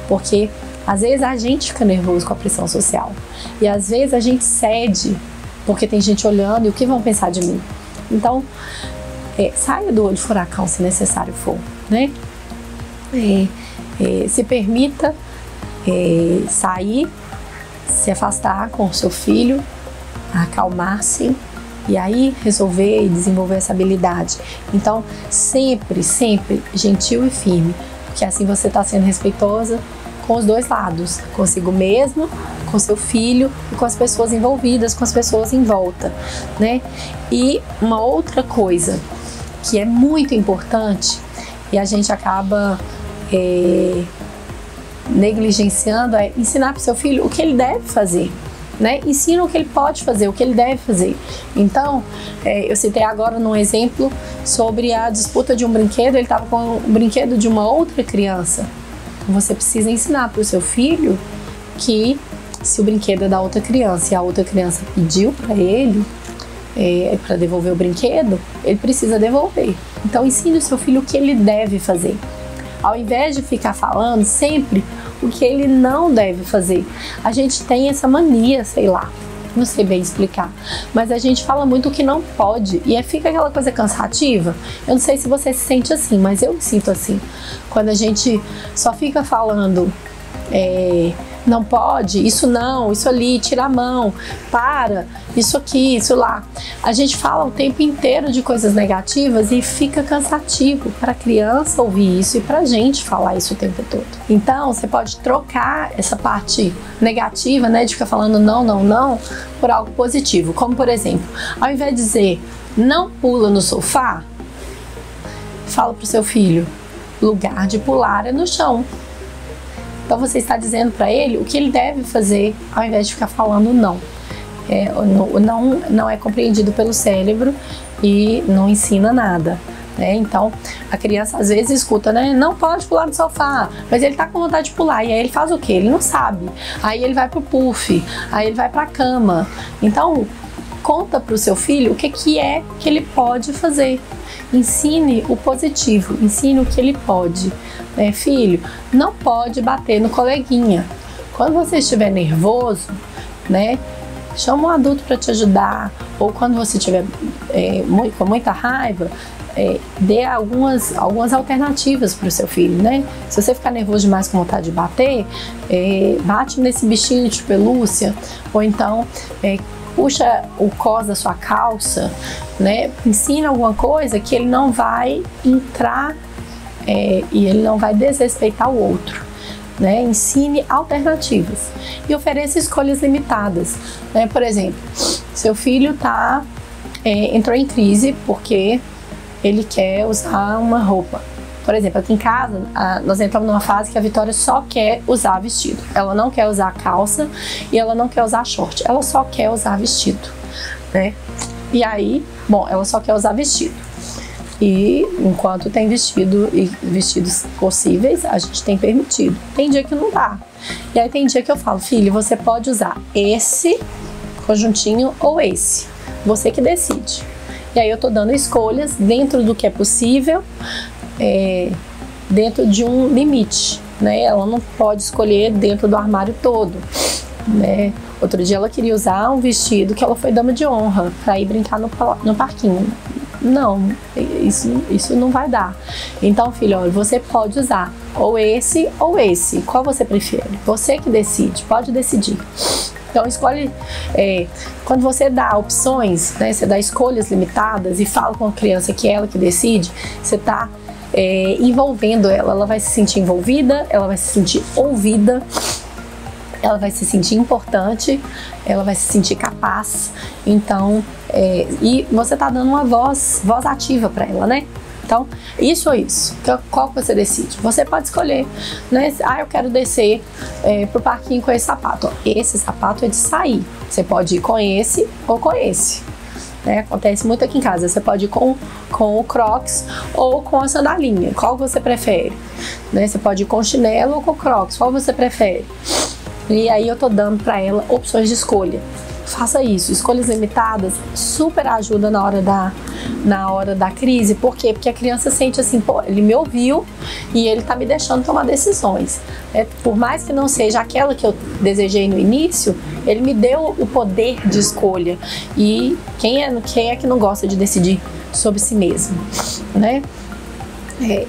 porque às vezes a gente fica nervoso com a pressão social e às vezes a gente cede porque tem gente olhando e o que vão pensar de mim. Então, saia do olho do furacão se necessário for, né? Se permita sair, se afastar com o seu filho, acalmar-se e aí resolver e desenvolver essa habilidade. Então, sempre, sempre gentil e firme, porque assim você está sendo respeitosa com os dois lados, consigo mesmo, com seu filho e com as pessoas envolvidas, com as pessoas em volta, né? E uma outra coisa que é muito importante e a gente acaba negligenciando é ensinar para o seu filho o que ele deve fazer, né? Ensina o que ele pode fazer, o que ele deve fazer. Então, eu citei agora num exemplo sobre a disputa de um brinquedo, ele estava com o brinquedo de uma outra criança. Você precisa ensinar para o seu filho que se o brinquedo é da outra criança e a outra criança pediu para ele para devolver o brinquedo, ele precisa devolver. Então ensine o seu filho o que ele deve fazer, ao invés de ficar falando sempre o que ele não deve fazer. A gente tem essa mania, sei lá, não sei bem explicar, mas a gente fala muito o que não pode e fica aquela coisa cansativa. Eu não sei se você se sente assim, mas eu me sinto assim. Quando a gente só fica falando não pode, isso não, isso ali, tira a mão, para, isso aqui, isso lá. A gente fala o tempo inteiro de coisas negativas e fica cansativo para a criança ouvir isso e para a gente falar isso o tempo todo. Então, você pode trocar essa parte negativa, né, de ficar falando não, não, não, por algo positivo. Como, por exemplo, ao invés de dizer não pula no sofá, fala para o seu filho, lugar de pular é no chão. Então você está dizendo para ele o que ele deve fazer, ao invés de ficar falando não. Não é compreendido pelo cérebro e não ensina nada, né? Então a criança às vezes escuta, né? Não pode pular no sofá, mas ele está com vontade de pular. E aí ele faz o quê? Ele não sabe. Aí ele vai pro puff, aí ele vai para a cama. Então conta para o seu filho o que é que ele pode fazer. Ensine o positivo, ensine o que ele pode. Filho, não pode bater no coleguinha. Quando você estiver nervoso, né, chama um adulto para te ajudar. Ou quando você estiver com muita raiva, dê algumas alternativas para o seu filho, né? Se você ficar nervoso demais com vontade de bater, bate nesse bichinho de pelúcia, ou então puxa o cós da sua calça, né? Ensina alguma coisa que ele não vai entrar e ele não vai desrespeitar o outro, né? Ensine alternativas e ofereça escolhas limitadas, né? Por exemplo, seu filho entrou em crise porque ele quer usar uma roupa. Por exemplo, aqui em casa, nós entramos numa fase que a Vitória só quer usar vestido. Ela não quer usar calça e ela não quer usar short. Ela só quer usar vestido, né? E aí, bom, ela só quer usar vestido. E enquanto tem vestidos possíveis, a gente tem permitido. Tem dia que não dá. E aí tem dia que eu falo, filho, você pode usar esse conjuntinho ou esse. Você que decide. E aí eu tô dando escolhas dentro do que é possível, dentro de um limite, né? Ela não pode escolher dentro do armário todo, né? Outro dia ela queria usar um vestido que ela foi dama de honra para ir brincar no parquinho. Não, isso não vai dar. Então, filho, olha, você pode usar ou esse ou esse. Qual você prefere? Você que decide, pode decidir. Então, escolhe. Quando você dá opções, né, você dá escolhas limitadas e fala com a criança que é ela que decide, você está envolvendo ela. Ela vai se sentir envolvida, ela vai se sentir ouvida, ela vai se sentir importante, ela vai se sentir capaz. Então, e você está dando uma voz ativa para ela, né? Então, isso ou isso, qual que você decide? Você pode escolher, né? Ah, eu quero descer pro parquinho com esse sapato. Esse sapato é de sair. Você pode ir com esse ou com esse. Né? Acontece muito aqui em casa. Você pode ir com o Crocs ou com a sandalinha. Qual você prefere? Né? Você pode ir com chinelo ou com Crocs. Qual você prefere? E aí eu tô dando para ela opções de escolha. Faça isso. Escolhas limitadas super ajuda na hora da crise. Por quê? Porque a criança sente assim, pô, ele me ouviu e ele tá me deixando tomar decisões. Por mais que não seja aquela que eu desejei no início, ele me deu o poder de escolha. E quem é que não gosta de decidir sobre si mesmo, né?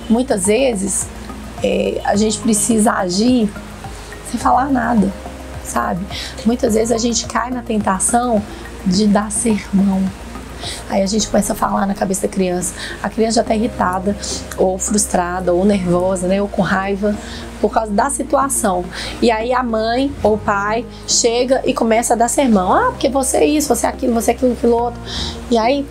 Muitas vezes a gente precisa agir sem falar nada, sabe? Muitas vezes a gente cai na tentação de dar sermão. Aí a gente começa a falar na cabeça da criança. A criança já está irritada, ou frustrada, ou nervosa, né? Ou com raiva por causa da situação. E aí a mãe ou o pai chega e começa a dar sermão. Ah, porque você é isso, você é aquilo, aquilo outro. E aí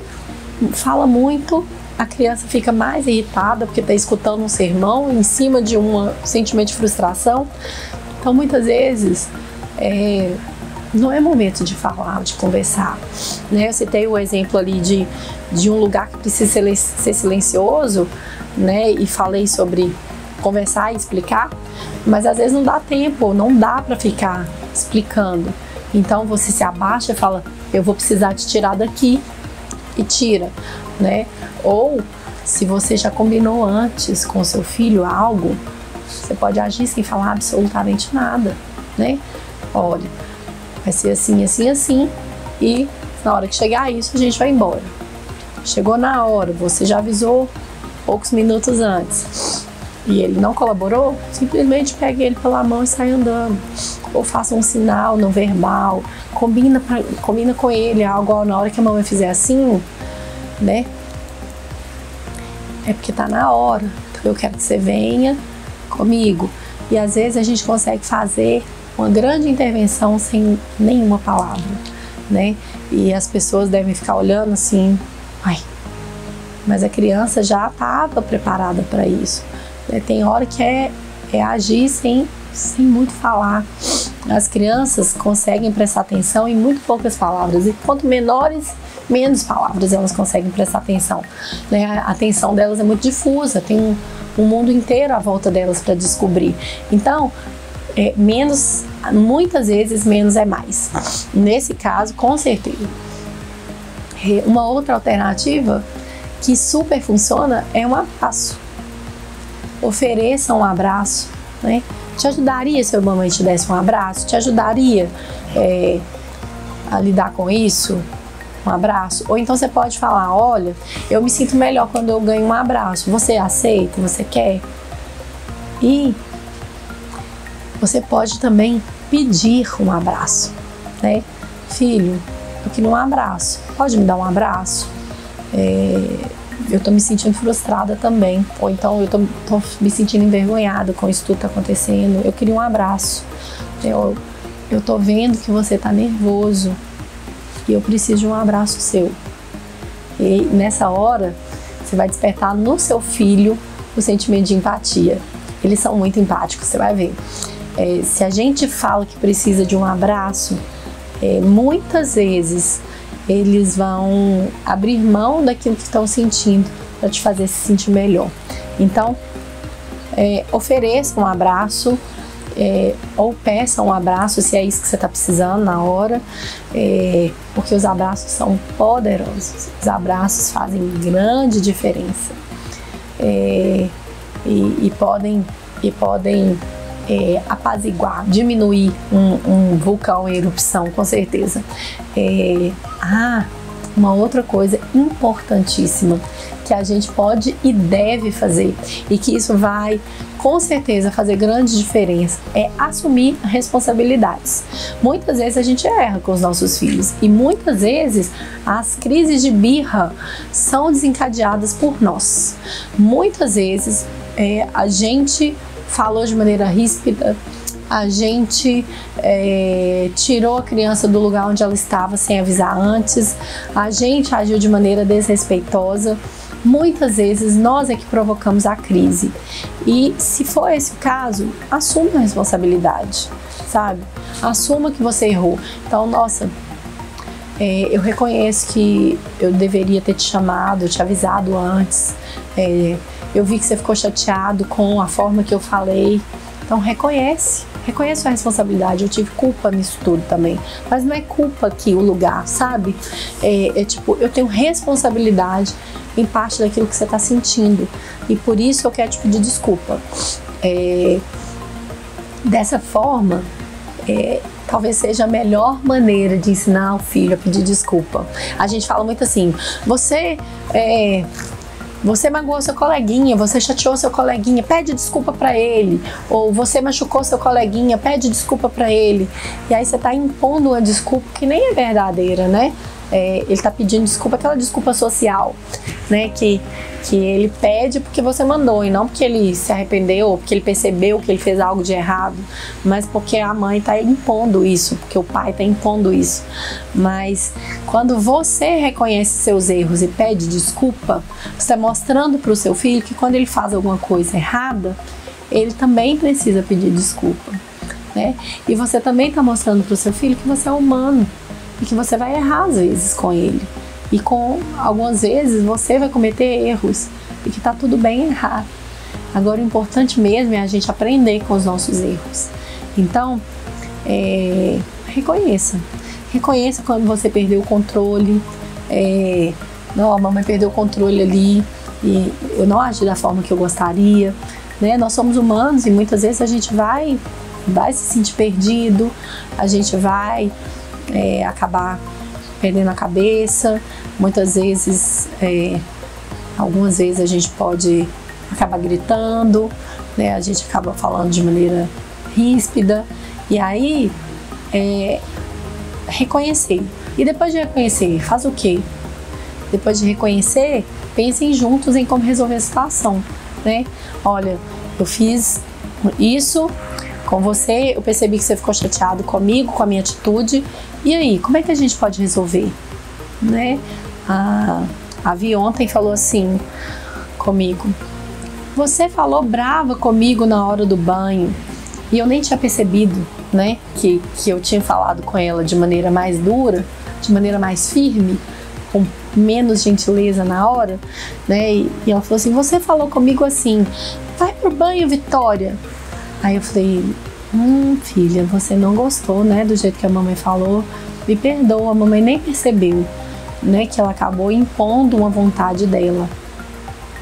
fala muito, a criança fica mais irritada porque está escutando um sermão em cima de um sentimento de frustração. Então muitas vezes não é momento de falar, de conversar, né? Eu citei o exemplo ali de um lugar que precisa ser silencioso, né? E falei sobre conversar e explicar, mas às vezes não dá tempo, não dá para ficar explicando. Então você se abaixa e fala, eu vou precisar te tirar daqui, e tira, né? Ou se você já combinou antes com seu filho algo, você pode agir sem falar absolutamente nada, né? Olha, vai ser assim, assim, assim, e na hora que chegar isso, a gente vai embora. Chegou na hora, você já avisou poucos minutos antes e ele não colaborou, simplesmente pegue ele pela mão e sai andando. Ou faça um sinal não verbal, combina com ele algo, na hora que a mamãe fizer assim, né? É porque tá na hora, então eu quero que você venha comigo. E às vezes a gente consegue fazer uma grande intervenção sem nenhuma palavra, né? E as pessoas devem ficar olhando assim, ai, mas a criança já estava preparada para isso, né? Tem hora que é agir sem muito falar. As crianças conseguem prestar atenção em muito poucas palavras, e quanto menores, menos palavras elas conseguem prestar atenção, né? A atenção delas é muito difusa, tem um mundo inteiro à volta delas para descobrir. Então, muitas vezes menos é mais. Nesse caso, com certeza. Uma outra alternativa que super funciona é um abraço. Ofereça um abraço, né? Te ajudaria se a mamãe te desse um abraço? Te ajudaria a lidar com isso? Um abraço? Ou então você pode falar, olha, eu me sinto melhor quando eu ganho um abraço. Você aceita? Você quer? E você pode também pedir um abraço, né? Filho, eu queria um abraço. Pode me dar um abraço? Eu tô me sentindo frustrada também. Ou então eu tô me sentindo envergonhada com isso tudo que tá acontecendo. Eu queria um abraço. Eu tô vendo que você tá nervoso e eu preciso de um abraço seu. E nessa hora, você vai despertar no seu filho o sentimento de empatia. Eles são muito empáticos, você vai ver. Se a gente fala que precisa de um abraço, muitas vezes eles vão abrir mão daquilo que estão sentindo para te fazer se sentir melhor. Então, ofereça um abraço, ou peça um abraço se é isso que você está precisando na hora, porque os abraços são poderosos, os abraços fazem grande diferença, e podem apaziguar, diminuir um vulcão em erupção, com certeza. Uma outra coisa importantíssima que a gente pode e deve fazer, e que isso vai com certeza fazer grande diferença, é assumir responsabilidades. Muitas vezes a gente erra com os nossos filhos, e muitas vezes as crises de birra são desencadeadas por nós. Muitas vezes a gente falou de maneira ríspida, a gente tirou a criança do lugar onde ela estava sem avisar antes, a gente agiu de maneira desrespeitosa. Muitas vezes nós é que provocamos a crise, e se for esse o caso, assuma a responsabilidade, sabe? Assuma que você errou. Então, nossa, eu reconheço que eu deveria ter te chamado, te avisado antes, eu vi que você ficou chateado com a forma que eu falei. Então reconhece a responsabilidade. Eu tive culpa nisso tudo também, mas não é culpa aqui o lugar, sabe? Tipo, eu tenho responsabilidade em parte daquilo que você está sentindo, e por isso eu quero te pedir desculpa. Dessa forma, talvez seja a melhor maneira de ensinar o filho a pedir desculpa. A gente fala muito assim: você magoou seu coleguinha, você chateou seu coleguinha, pede desculpa pra ele. Ou você machucou seu coleguinha, pede desculpa pra ele. E aí você tá impondo uma desculpa que nem é verdadeira, né? Ele tá pedindo desculpa, aquela desculpa social, né? Que ele pede porque você mandou, e não porque ele se arrependeu, ou porque ele percebeu que ele fez algo de errado, mas porque a mãe tá impondo isso, porque o pai tá impondo isso. Mas quando você reconhece seus erros e pede desculpa, você está mostrando para o seu filho que quando ele faz alguma coisa errada, ele também precisa pedir desculpa, né? E você também está mostrando para o seu filho que você é humano e que você vai errar às vezes com ele. E com algumas vezes você vai cometer erros e que tá tudo bem errar. Agora o importante mesmo é a gente aprender com os nossos erros. Então, reconheça quando você perdeu o controle. Não, a mamãe perdeu o controle ali e eu não agi da forma que eu gostaria, né? Nós somos humanos e muitas vezes a gente vai se sentir perdido, a gente vai acabar perdendo a cabeça. Muitas vezes, algumas vezes a gente pode acabar gritando, né? A gente acaba falando de maneira ríspida. E aí, reconhecer. E depois de reconhecer, faz o quê? Depois de reconhecer, pensem juntos em como resolver a situação, né? Olha, eu fiz isso com você, eu percebi que você ficou chateado comigo, com a minha atitude. E aí, como é que a gente pode resolver? Né? A Vi ontem falou assim comigo: você falou brava comigo na hora do banho, e eu nem tinha percebido, né, que eu tinha falado com ela de maneira mais dura, de maneira mais firme, com menos gentileza na hora, né? E ela falou assim: você falou comigo assim, vai pro banho, Vitória. Aí eu falei: filha, você não gostou, né, do jeito que a mamãe falou, me perdoa, a mamãe nem percebeu, né, que ela acabou impondo uma vontade dela,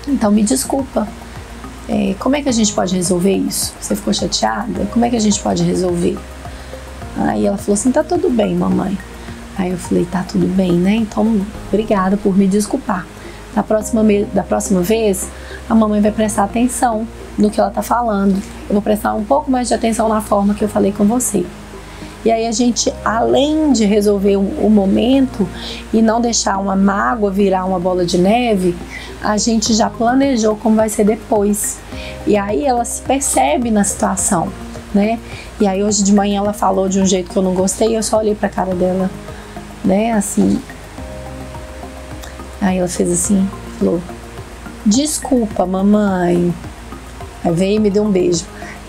então me desculpa. Como é que a gente pode resolver isso? Você ficou chateada? Como é que a gente pode resolver? Aí ela falou assim: tá tudo bem, mamãe. Aí eu falei: tá tudo bem, né? Então, obrigada por me desculpar. Da próxima vez, a mamãe vai prestar atenção no que ela tá falando. Eu vou prestar um pouco mais de atenção na forma que eu falei com você. E aí a gente, além de resolver o momento e não deixar uma mágoa virar uma bola de neve, a gente já planejou como vai ser depois. E aí ela se percebe na situação, né? E aí hoje de manhã ela falou de um jeito que eu não gostei, e eu só olhei pra cara dela, né, assim. Aí ela fez assim, falou: desculpa, mamãe. Aí veio e me deu um beijo.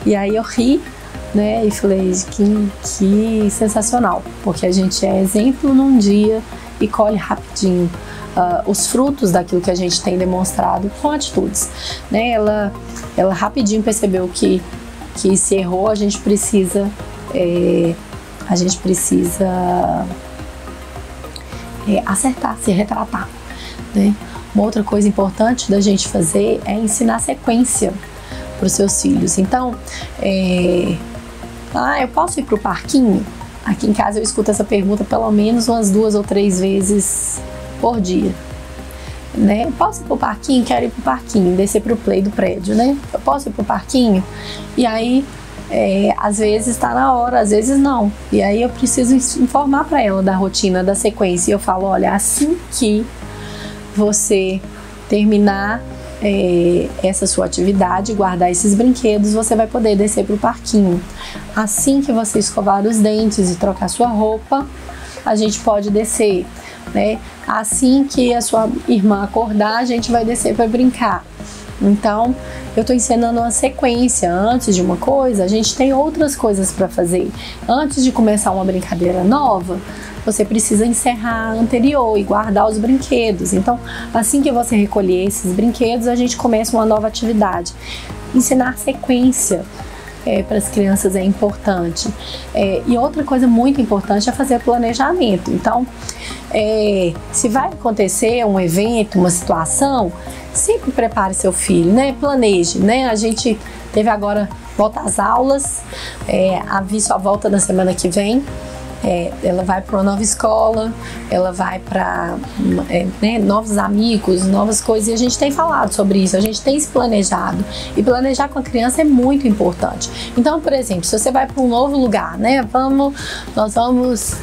E aí eu ri, né, e falei: que sensacional, porque a gente é exemplo num dia e colhe rapidinho os frutos daquilo que a gente tem demonstrado com atitudes, né? Ela rapidinho percebeu que se errou, a gente precisa acertar, se retratar, né? Uma outra coisa importante da gente fazer é ensinar sequência para os seus filhos. Então, eu posso ir para o parquinho? Aqui em casa eu escuto essa pergunta pelo menos umas 2 ou 3 vezes por dia, né? Eu posso ir para o parquinho? Quero ir para o parquinho, descer para o play do prédio, né? Eu posso ir para o parquinho? E aí, às vezes está na hora, às vezes não. E aí eu preciso informar para ela da rotina, da sequência. E eu falo, olha, assim que você terminar essa sua atividade, guardar esses brinquedos, você vai poder descer para o parquinho. Assim que você escovar os dentes e trocar sua roupa, a gente pode descer, né? Assim que a sua irmã acordar, a gente vai descer para brincar. Então, eu estou ensinando uma sequência. Antes de uma coisa, a gente tem outras coisas para fazer. Antes de começar uma brincadeira nova, você precisa encerrar a anterior e guardar os brinquedos. Então, assim que você recolher esses brinquedos, a gente começa uma nova atividade. Ensinar sequência para as crianças é importante. E outra coisa muito importante é fazer planejamento. Então, se vai acontecer um evento, uma situação, sempre prepare seu filho, né? Planeje, né? A gente teve agora volta às aulas, aviso a volta da semana que vem. Ela vai para uma nova escola, ela vai para novos amigos, novas coisas, e a gente tem falado sobre isso, a gente tem se planejado, e planejar com a criança é muito importante. Então, por exemplo, se você vai para um novo lugar, né, nós vamos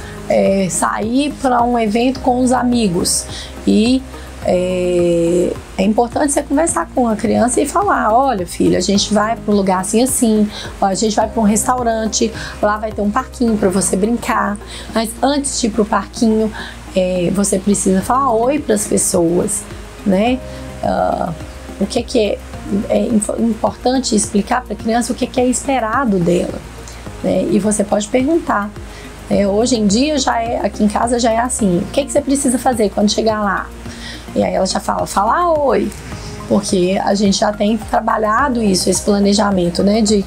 sair para um evento com os amigos, e é importante você conversar com a criança e falar, olha filha, a gente vai para um lugar assim assim, a gente vai para um restaurante, lá vai ter um parquinho para você brincar, mas antes de ir para o parquinho, você precisa falar oi para as pessoas, né? O que é importante explicar para a criança o que é esperado dela, né? E você pode perguntar. Hoje em dia aqui em casa já é assim, o que você precisa fazer quando chegar lá? E aí ela já fala oi, porque a gente já tem trabalhado isso, esse planejamento, né, de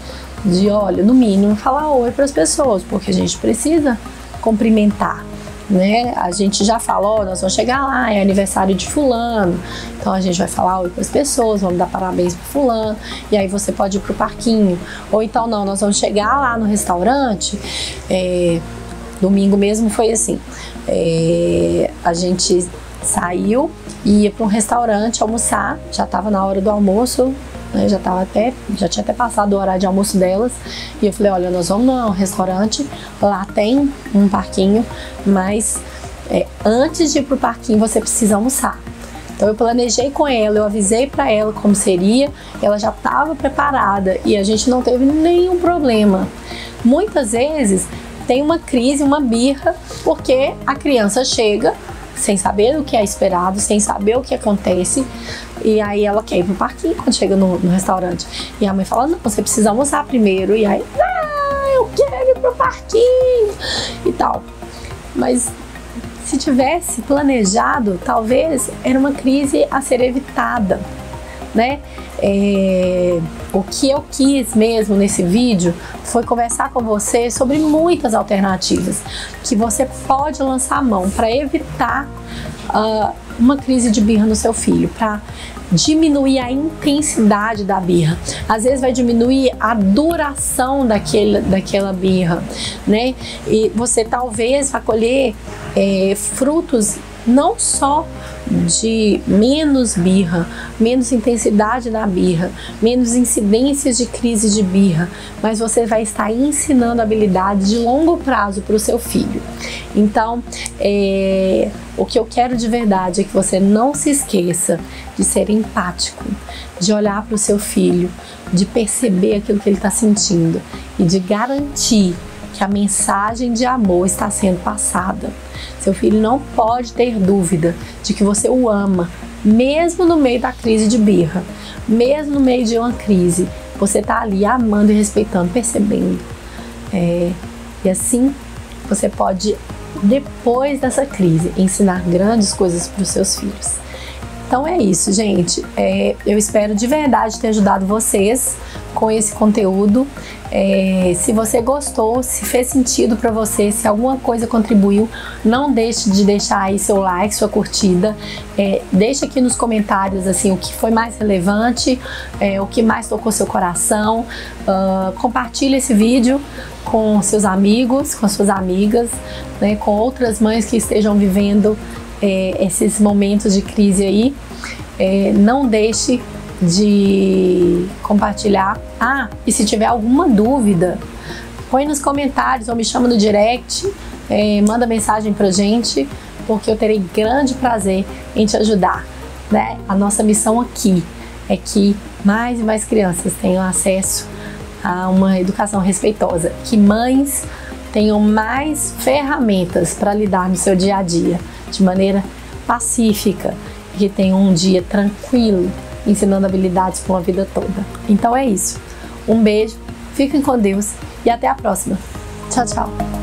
olha, no mínimo falar oi para as pessoas, porque a gente precisa cumprimentar, né? A gente já fala, nós vamos chegar lá, é aniversário de fulano, então a gente vai falar oi para as pessoas, vamos dar parabéns para fulano, e aí você pode ir para o parquinho, ou então não, nós vamos chegar lá no restaurante. Domingo mesmo foi assim, a gente saiu e ia para um restaurante almoçar, já estava na hora do almoço, né, já tinha até passado o horário de almoço delas, e eu falei, olha, nós vamos no restaurante, lá tem um parquinho, mas antes de ir para o parquinho você precisa almoçar. Então eu planejei com ela, eu avisei para ela como seria, ela já estava preparada e a gente não teve nenhum problema. Muitas vezes tem uma crise, uma birra, porque a criança chega sem saber o que é esperado, sem saber o que acontece, e aí ela quer ir pro parquinho quando chega no restaurante. E a mãe fala, não, você precisa almoçar primeiro. E aí, eu quero ir pro parquinho e tal. Mas se tivesse planejado, talvez era uma crise a ser evitada, né? O que eu quis mesmo nesse vídeo foi conversar com você sobre muitas alternativas que você pode lançar a mão para evitar uma crise de birra no seu filho, para diminuir a intensidade da birra. Às vezes vai diminuir a duração daquela birra, né? E você talvez vai colher frutos não só de menos birra, menos intensidade da birra, menos incidências de crise de birra, mas você vai estar ensinando habilidades de longo prazo para o seu filho. Então, o que eu quero de verdade é que você não se esqueça de ser empático, de olhar para o seu filho, de perceber aquilo que ele está sentindo e de garantir que a mensagem de amor está sendo passada. Seu filho não pode ter dúvida de que você o ama, mesmo no meio da crise de birra, mesmo no meio de uma crise, você está ali amando e respeitando, percebendo. E assim você pode depois dessa crise, ensinar grandes coisas para os seus filhos. Então é isso, gente. Eu espero de verdade ter ajudado vocês com esse conteúdo. Se você gostou, se fez sentido para você, se alguma coisa contribuiu, não deixe de deixar aí seu like, sua curtida. Deixa aqui nos comentários assim o que foi mais relevante, o que mais tocou seu coração. Compartilhe esse vídeo com seus amigos, com suas amigas, né, com outras mães que estejam vivendo esses momentos de crise aí. Não deixe de compartilhar. E se tiver alguma dúvida, põe nos comentários ou me chama no direct, manda mensagem pra gente, porque eu terei grande prazer em te ajudar, né? A nossa missão aqui é que mais e mais crianças tenham acesso a uma educação respeitosa, que mães tenham mais ferramentas para lidar no seu dia a dia de maneira pacífica, que tenham um dia tranquilo, ensinando habilidades para uma vida toda. Então é isso. Um beijo, fiquem com Deus e até a próxima. Tchau, tchau.